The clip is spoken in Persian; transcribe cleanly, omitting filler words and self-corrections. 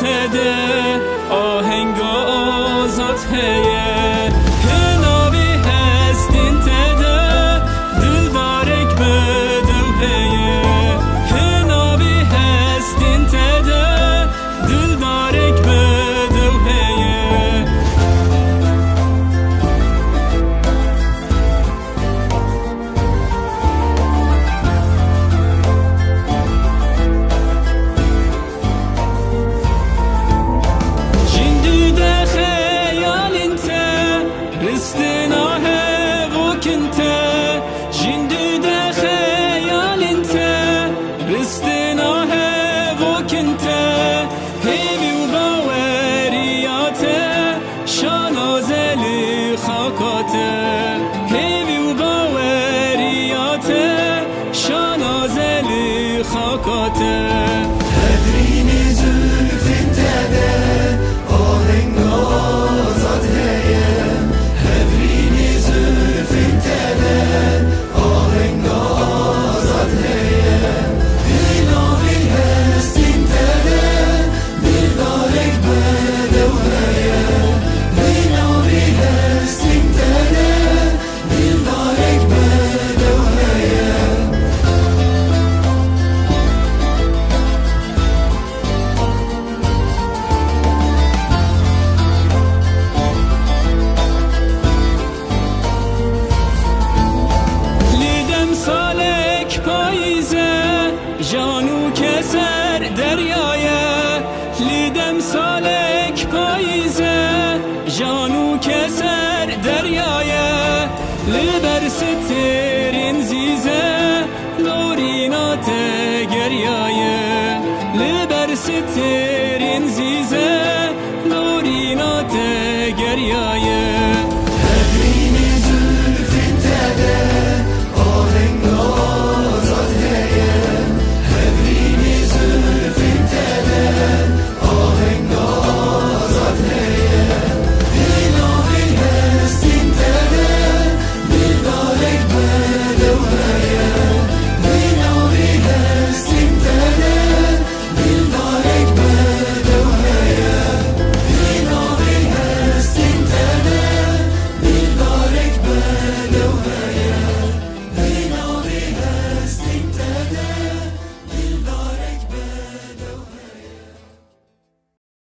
تده آهنگ آزاد هیه هنابی هستین تده دل دارک بدم هیه هنابی هستین تده دل دارک بدم هیه هیوی و باوریاته شانازلی خاکاته هدرینی زلفین تده آهنگ آزاد هیه هدرینی زلفین تده آهنگ آزاد هیه دلاوی هستین تده دل دارک بده و هیه دلاوی هستین تده دل دارک بده و هیه سالک پاییزه جانو کسر دریایه لیدم سالک پاییزه جانو کسر دریایه لبر سترین زیزه لورینات گریایه لبر سترین زیزه لورینات گریایه